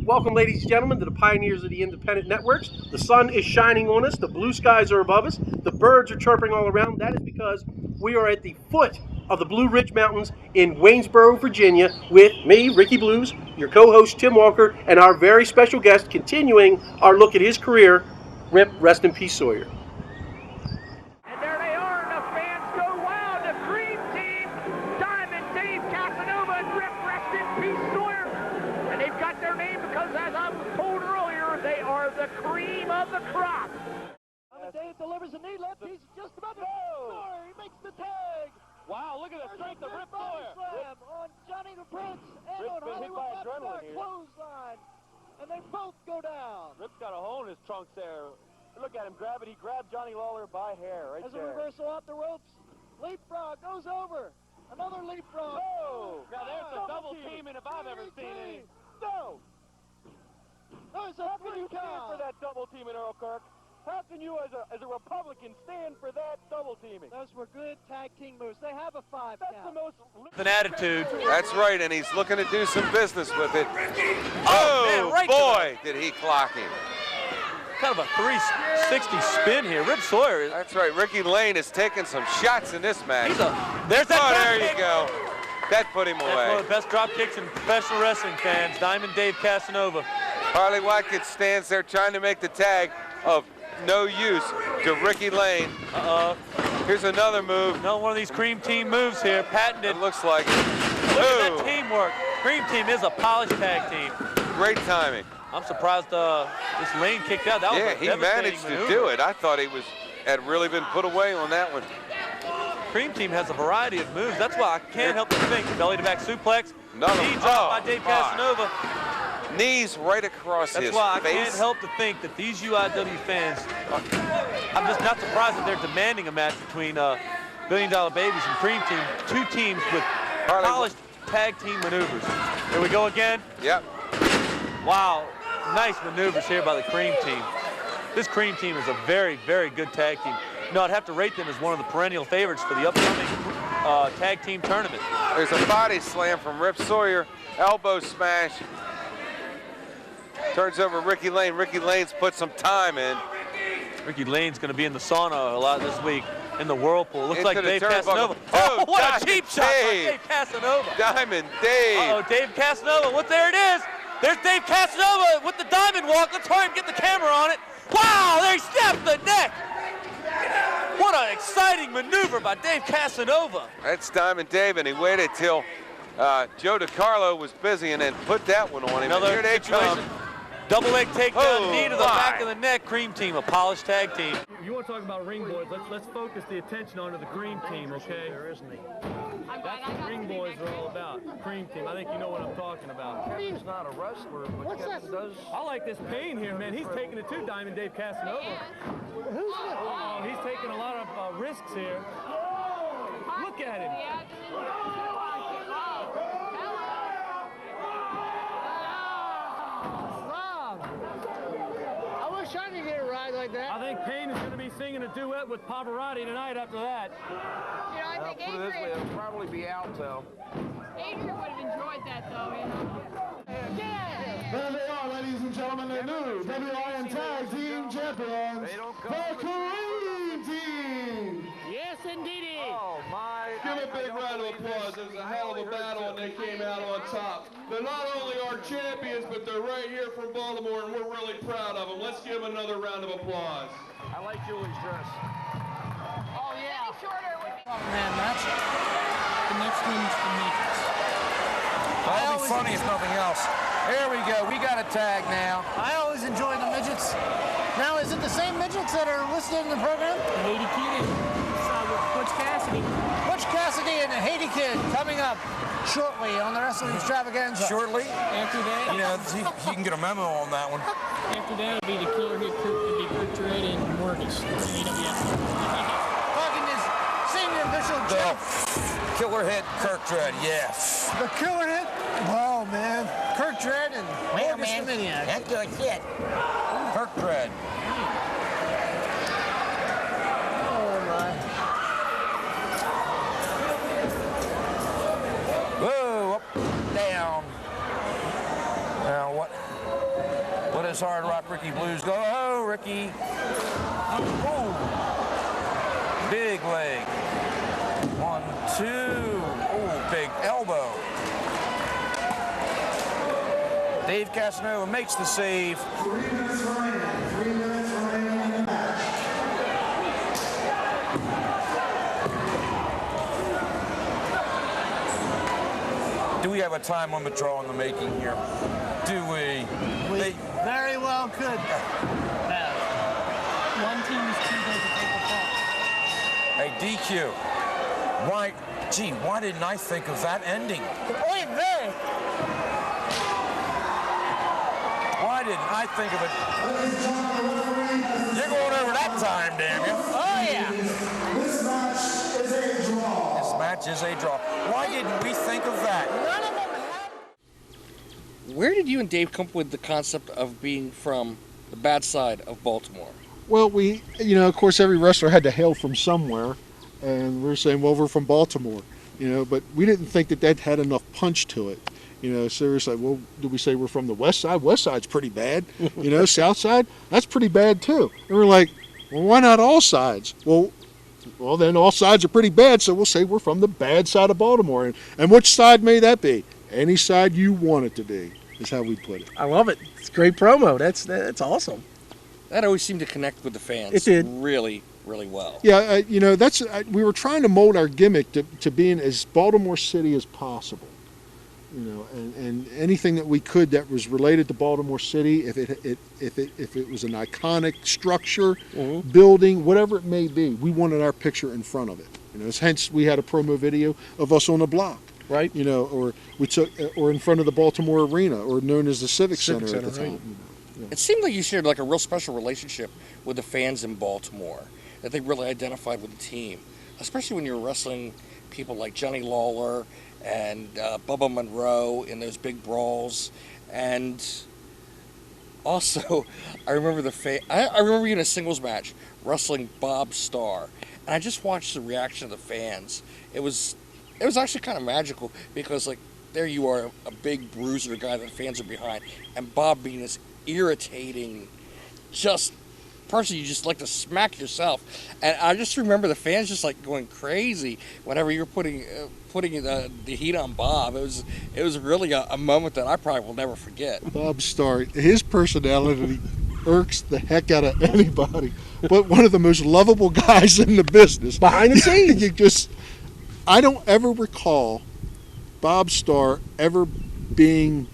Welcome, ladies and gentlemen, to the pioneers of the independent networks. The sun is shining on us. The blue skies are above us. The birds are chirping all around. That is because we are at the foot of the Blue Ridge Mountains in Waynesboro, Virginia, with me, Ricky Blues, your co-host Tim Walker, and our very special guest, continuing our look at his career, Rip, rest in peace, Sawyer. And there they are, and the fans go wild. The Cream Team, Diamond, Dave Casanova, and Rip, rest in peace, Sawyer. And they've got their name because, as I was told earlier, they are the cream of the crop. Dave delivers a knee left. He's just about to score. He makes the tag. Wow, look at the strength of Rip Sawyer. Slam on Johnny the Prince and Rip's on been hit Hollywood by adrenaline here. clothesline. And they both go down. Rip's got a hole in his trunks there. Look at him grab it. He grabbed Johnny Lawler by hair right As there. a reversal off the ropes, leapfrog goes over. Another leapfrog. Oh, now there's a double teaming if I've ever seen it. No. There's a How can you 3 stand for count. that double teaming, Earl Kirk? How can you, as a Republican, stand for that double teaming? Those were good tag team moves. They have a 5 That's count. the most... An attitude. That's right, and he's looking to do some business with it. Oh, man, right boy, did he clock him. Kind of a 360 spin here. Rip Sawyer. That's right, Ricky Lane is taking some shots in this match. There's that drop there kick. you go. That put him That's away. one of the best drop kicks in professional wrestling, fans. Diamond Dave Casanova. Harley Watkins stands there trying to make the tag of no use to Ricky Lane. Here's another move. Another one of these Cream Team moves here, patented. It looks like it. Look at that teamwork. Cream Team is a polished tag team. Great timing. I'm surprised this Lane kicked out. That was a He devastating managed to maneuver. do it. I thought he had really been put away on that one. Cream Team has a variety of moves. That's why I can't help but think belly to back suplex. Another Knee one. drop by Oh, Dave my. Casanova. Knees right across That's his why I face. can't help to think that these UIW fans, I'm just not surprised that they're demanding a match between Billion Dollar Babies and Cream Team, two teams with polished tag team maneuvers. Here we go again. Yep. Wow, nice maneuvers here by the Cream Team. This Cream Team is a very, very good tag team. No, I'd have to rate them as one of the perennial favorites for the upcoming tag team tournament. There's a body slam from Rip Sawyer, elbow smash. Turns over Ricky Lane. Ricky Lane's put some time in. Ricky Lane's going to be in the sauna a lot this week in the whirlpool. Looks Into like the Dave turnbuckle. Casanova. Oh, what Diamond a cheap shot by Dave. Dave Casanova. Diamond Dave. Uh-oh, Dave Casanova. What? There it is. There's Dave Casanova with the diamond walk. Let's hurry and get the camera on it. Wow, there he snapped the neck. What an exciting maneuver by Dave Casanova. That's Diamond Dave, and he waited till Joe DiCarlo was busy and then put that one on him. Another And here they situation. come. Double leg takedown, Oh, knee to the my. back of the neck. Cream Team, a polished tag team. You want to talk about ring boys? Let's focus the attention onto the Cream Team, okay? That's what ring boys are all about. Cream Team. I think you know what I'm talking about. He's not a wrestler, but Kevin does. I like this pain here, man. He's taking it too, Diamond Dave Casanova. Who's that? Oh, he's taking a lot of risks here. Look at him. I wish I could get it right like that. I think Payne is going to be singing a duet with Pavarotti tonight after that. You know, I think Put it this way, Adrian, it'll probably be Alto. Adrian would have enjoyed that, though, you know. There they are, ladies and gentlemen, the new WIN Tag Team Champions, the Cream Team. Yes, indeedy. Oh, my. Give a big round of applause. It was a hell of a battle, and they came out on top. They're not only our champions, but they're right here from Baltimore, and we're really proud of them. Let's give them another round of applause. I like Julie's dress. Oh, yeah. Shorter would be. Man, match. The next one's the Matrix. That'll be funny if nothing else. Here we go. We got a tag now. I always enjoy the midgets. Now, is it the same midgets that are listed in the program? The Haiti Kid and Butch Cassidy. Butch Cassidy and the Haiti Kid coming up shortly on the Wrestling Extravaganza. Shortly? After that, You know, you can get a memo on that one. after that, it'll be the Killer Hit, Kurt Dredd, and Morgus. Talking to senior official Jeff. Killer hit, Kirk Dredd, yes. The Killer Hit? Oh, man. Kurt Dredd and Morgus the Maniac. That's like it. Kirk Dredd. Oh, my. Whoa, up, down. Now what? those Hard Rock Ricky Blues. Go, oh, Ricky. Oh, big leg. 1, 2. Oh, big elbow. Dave Casanova makes the save. 3 minutes remaining. 3 minutes remaining in the match. Do we have a time limit draw in the making here? Do we? We very well could. One team is too good to take the fall. Hey, DQ. Why didn't I think of that ending? Oy vey! Why didn't I think of it? You're going over that time, damn you. Oh, yeah. This match is a draw. This match is a draw. Why didn't we think of that? None of them had. Where did you and Dave come up with the concept of being from the bad side of Baltimore? Well, of course, every wrestler had to hail from somewhere, and we were saying, well, we're from Baltimore, but we didn't think that had enough punch to it. So we were like, well, do we say we're from the west side? West side's pretty bad. South side, that's pretty bad too. And we're like, well, why not all sides? Well, then all sides are pretty bad, so we'll say we're from the bad side of Baltimore. And which side may that be? Any side you want it to be, is how we put it. I love it. It's great promo. That's awesome. That always seemed to connect with the fans. It did. Really, really well. Yeah, we were trying to mold our gimmick to being as Baltimore City as possible. And anything that we could that was related to Baltimore City, if it was an iconic structure, building, whatever it may be, we wanted our picture in front of it. Hence we had a promo video of us on the block, right? Or we took, or in front of the Baltimore Arena, or known as the Civic Center at the time. Right. It seemed like you shared like a real special relationship with the fans in Baltimore, that they really identified with the team, especially when you were wrestling people like Johnny Lawler and Bubba Monroe in those big brawls. And also, I remember I remember you in a singles match wrestling Bob Starr, and I just watched the reaction of the fans. It was actually kind of magical, because like there you are, a big bruiser guy that the fans are behind, and Bob being this irritating, just person you just like to smack yourself. And I just remember the fans just like going crazy whenever you were putting the heat on Bob. It was really a moment that I probably will never forget. Bob Starr, his personality irks the heck out of anybody, but one of the most lovable guys in the business. Behind the scenes. I don't ever recall Bob Starr ever being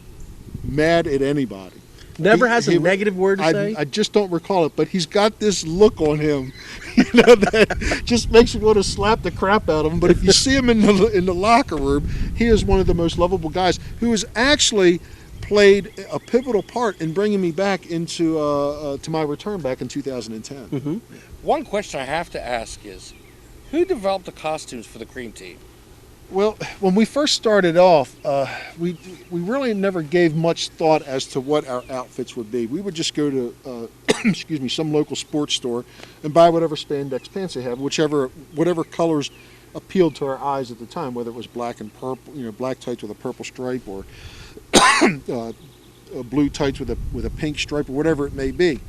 mad at anybody. Never has a negative word to say? I just don't recall it, but he's got this look on him, that just makes you want to slap the crap out of him. But if you see him in the locker room, he is one of the most lovable guys, who has actually played a pivotal part in bringing me back into to my return back in 2010. Mm-hmm. One question I have to ask is, who developed the costumes for the Cream Team? Well, when we first started off, we really never gave much thought as to what our outfits would be. We would just go to, some local sports store and buy whatever spandex pants they have, whatever colors appealed to our eyes at the time, whether it was black and purple, black tights with a purple stripe, or blue tights with a pink stripe, or whatever it may be.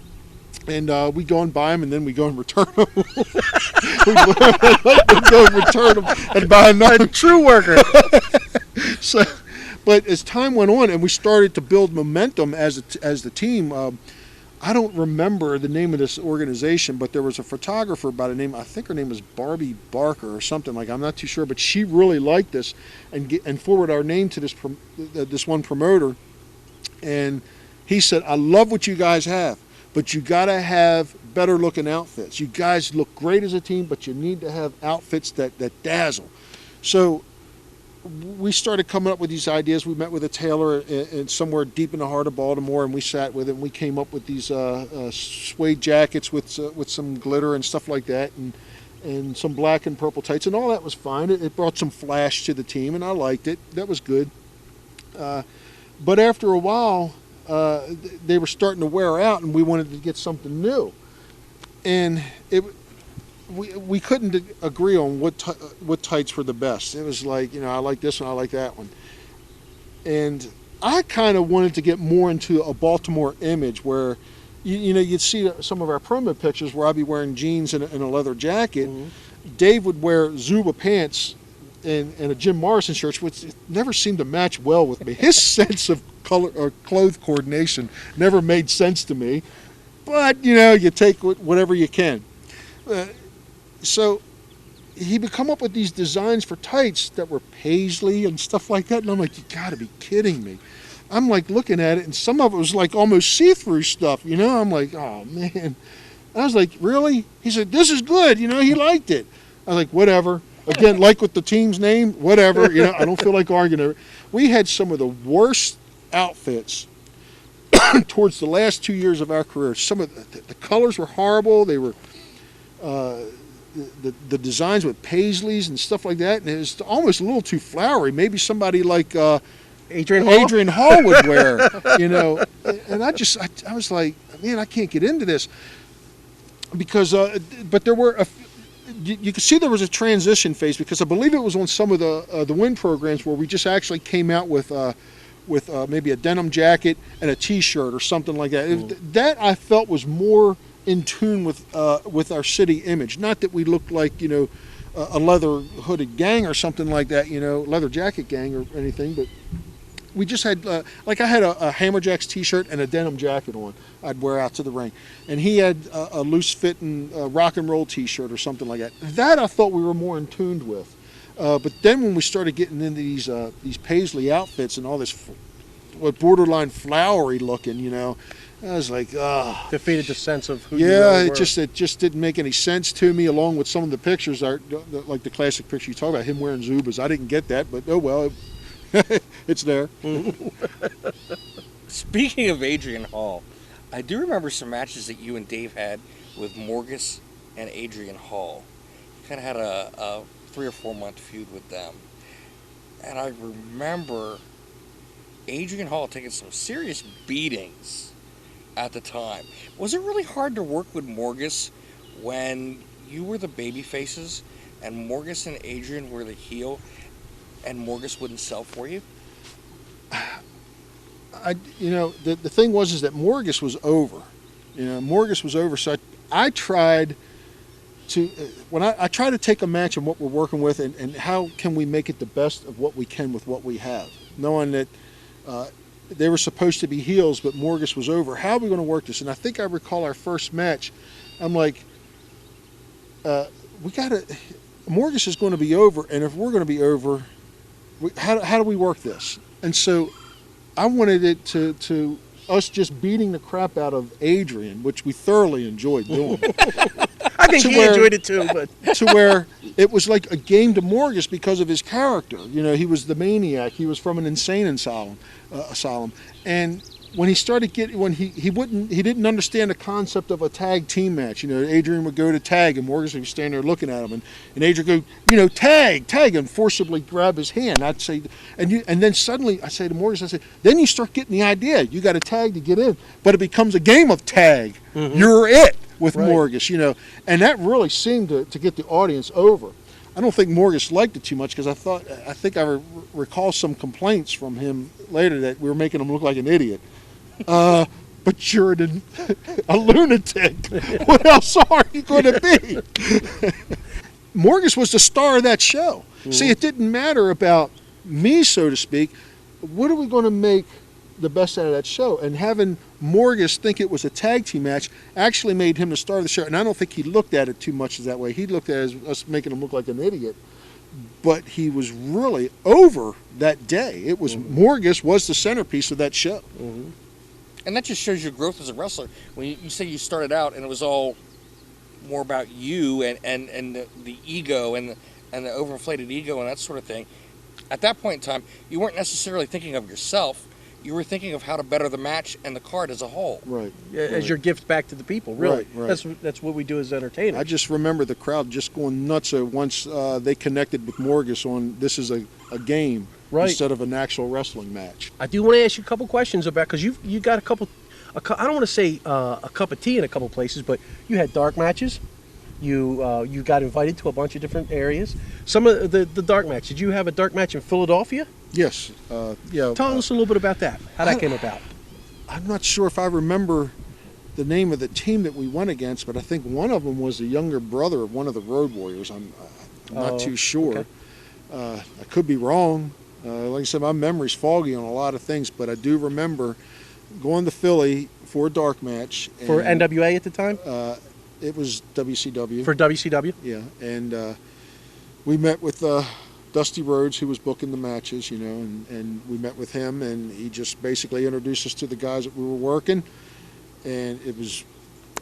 And we go and buy them, and then we go and return them. we go and return them and buy another. A true worker. But as time went on and we started to build momentum as the team, I don't remember the name of this organization, but there was a photographer by the name, I think her name was Barbie Barker or something like. I'm not too sure, but she really liked this and forwarded our name to this one promoter, and he said, "I love what you guys have, but you got to have better looking outfits. You guys look great as a team, but you need to have outfits that dazzle." So we started coming up with these ideas. We met with a tailor in somewhere deep in the heart of Baltimore, and we sat with him. We came up with these suede jackets with some glitter and stuff like that, and some black and purple tights, and all that was fine. It brought some flash to the team, and I liked it. That was good. But after a while, they were starting to wear out, and we wanted to get something new. And we couldn't agree on what tights were the best. It was like, I like this one, I like that one. And I kind of wanted to get more into a Baltimore image where, you'd see some of our promo pictures where I'd be wearing jeans and a leather jacket. Dave would wear Zuba pants and a Jim Morrison shirt, which never seemed to match well with me. His sense of color or clothes coordination never made sense to me. But, you take whatever you can. So he would come up with these designs for tights that were paisley and stuff like that. And I'm like, you got to be kidding me. I'm like looking at it, and some of it was like almost see-through stuff, I'm like, oh, man. I was like, really? He said, this is good. He liked it. I was like, whatever. Again, like with the team's name, whatever. I don't feel like arguing over it. We had some of the worst outfits towards the last 2 years of our career. Some of the colors were horrible. They were the designs with paisleys and stuff like that, and it was almost a little too flowery. Maybe somebody like Adrian Hall would wear, And I was like, man, I can't get into this because, but there were you could see there was a transition phase because I believe it was on some of the win programs where we just actually came out with maybe a denim jacket and a T-shirt or something like that. That I felt was more in tune with our city image. Not that we looked like a leather hooded gang or something like that, leather jacket gang or anything, but we just had like I had a Hammerjacks T-shirt and a denim jacket on. I'd wear out to the ring, and he had a loose fitting rock and roll T-shirt or something like that. That I thought we were more in tune with. But then when we started getting into these paisley outfits and all this borderline flowery looking, I was like, defeated the sense of who you yeah, really were. It just didn't make any sense to me. Along with some of the pictures, like the classic picture you talk about, him wearing Zubas. I didn't get that, but oh well, it's there. Speaking of Adrian Hall, I do remember some matches that you and Dave had with Morgus and Adrian Hall. You kind of had a 3 or 4 month feud with them. And I remember Adrian Hall taking some serious beatings at the time. Was it really hard to work with Morgus when you were the baby faces and Morgus and Adrian were the heel and Morgus wouldn't sell for you? The thing was that Morgus was over. Morgus was over, so I tried to when I try to take a match and what we're working with and how can we make it the best of what we can with what we have, knowing that they were supposed to be heels, but Morgus was over. How are we going to work this? And I think I recall our first match. I'm like, Morgus is going to be over, and if we're going to be over, how do we work this? And so I wanted it to us just beating the crap out of Adrian, which we thoroughly enjoyed doing. I think he enjoyed it too, but to where it was like a game to Morgus because of his character. He was the maniac. He was from an insane asylum, and when he started he didn't understand the concept of a tag team match. Adrian would go to tag, and Morgus would be standing there looking at him, and Adrian would go, tag, and forcibly grab his hand. I'd say, and then suddenly I say to Morgus, then you start getting the idea. You got to tag to get in, but it becomes a game of tag. Mm-hmm. You're it with right. Morgus, and that really seemed to get the audience over. I don't think Morgus liked it too much because I think I recall some complaints from him later that we were making him look like an idiot. But you're a lunatic. What else are you going to be? Morgus was the star of that show. Mm-hmm. See, it didn't matter about me, so to speak. What are we going to make the best out of that show? And having Morgus think it was a tag team match actually made him the star of the show. And I don't think he looked at it too much as that way. He looked at it as us making him look like an idiot. But he was really over that day. It was mm-hmm. Morgus was the centerpiece of that show. Mm-hmm. And that just shows your growth as a wrestler. When you say you started out and it was all more about you and the ego and the overinflated ego and that sort of thing, at that point in time, you weren't necessarily thinking of yourself. You were thinking of how to better the match and the card as a whole. Right. As your gift back to the people, really. Right. That's what we do as entertainers. I just remember the crowd just going nuts once they connected with Morgus on this is a game instead of an actual wrestling match. I do want to ask you a couple questions about, because you got I don't want to say a cup of tea in a couple places, but you had dark matches, You got invited to a bunch of different areas. Some of the dark match. Did you have a dark match in Philadelphia? Yes. Yeah. Tell us a little bit about that. How that came about. I'm not sure if I remember the name of the team that we went against, but I think one of them was the younger brother of one of the Road Warriors. I'm not too sure. Okay. I could be wrong. Like I said, my memory's foggy on a lot of things, but I do remember going to Philly for a dark match. For NWA at the time? It was WCW. For WCW? Yeah, and we met with Dusty Rhodes, who was booking the matches, you know, and we met with him, and he just basically introduced us to the guys that we were working, and it was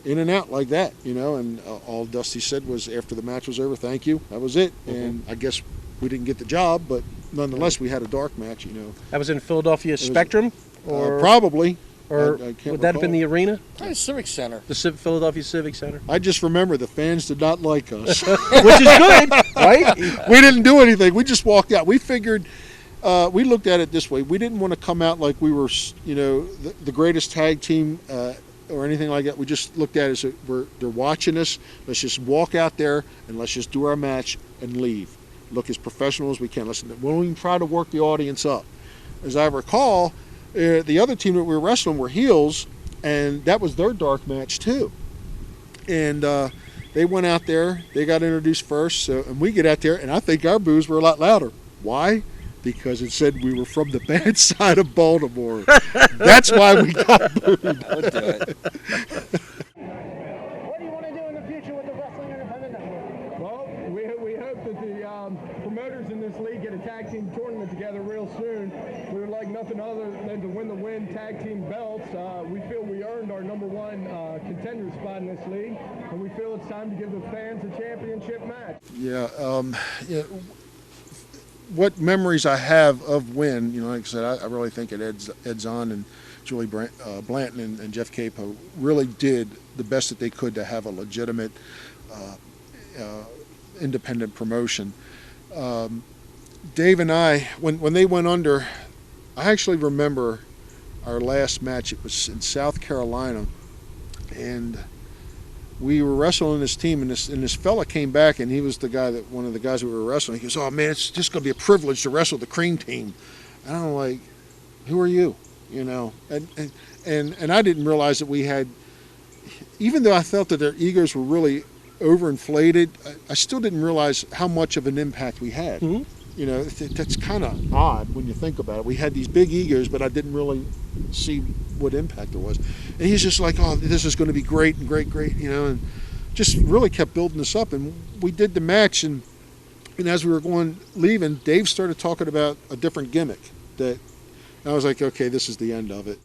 in and out like that, you know, and all Dusty said was after the match was over, thank you, that was it. And I guess we didn't get the job, but nonetheless we had a dark match, you know. That was in Philadelphia Spectrum? Or probably. Or I can't would that have been the arena? The Civic Center. The Philadelphia Civic Center. I just remember the fans did not like us. Which is good, right? We didn't do anything. We just walked out. We figured, we looked at it this way. We didn't want to come out like we were, you know, the greatest tag team or anything like that. We just looked at it as they're watching us. Let's just walk out there and let's just do our match and leave. Look as professional as we can. Listen, we won't even try to work the audience up. As I recall, the other team that we were wrestling were heels, and that was their dark match too. And they went out there, they got introduced first, and we get out there, and I think our boos were a lot louder. Why? Because it said we were from the bad side of Baltimore. That's why we got booed. I would do it. What do you want to do in the future with the Wrestling Independent Network? Well, we hope that the promoters in this league get a tag team tournament together real soon. We would like nothing other than to win the tag team belts. We feel we earned our #1 contender spot in this league, and we feel it's time to give the fans a championship match. Yeah, what memories I have of Win, you know, like I said, I really think Ed Zahn and Julie Blanton and Jeff Capo really did the best that they could to have a legitimate independent promotion. Dave and I, when they went under, I actually remember our last match. It was in South Carolina, and we were wrestling this team, and this fella came back, and he was one of the guys we were wrestling. He goes, "Oh man, it's just going to be a privilege to wrestle the Cream team." And I'm like, "Who are you?" You know, and I didn't realize that we had, even though I felt that their egos were really overinflated, I still didn't realize how much of an impact we had. Mm-hmm. You know, that's kind of odd when you think about it. We had these big egos, but I didn't really see what impact it was. And he's just like, "Oh, this is going to be great and great, you know," and just really kept building us up. And we did the match, and as we were leaving, Dave started talking about a different gimmick and I was like, okay, this is the end of it.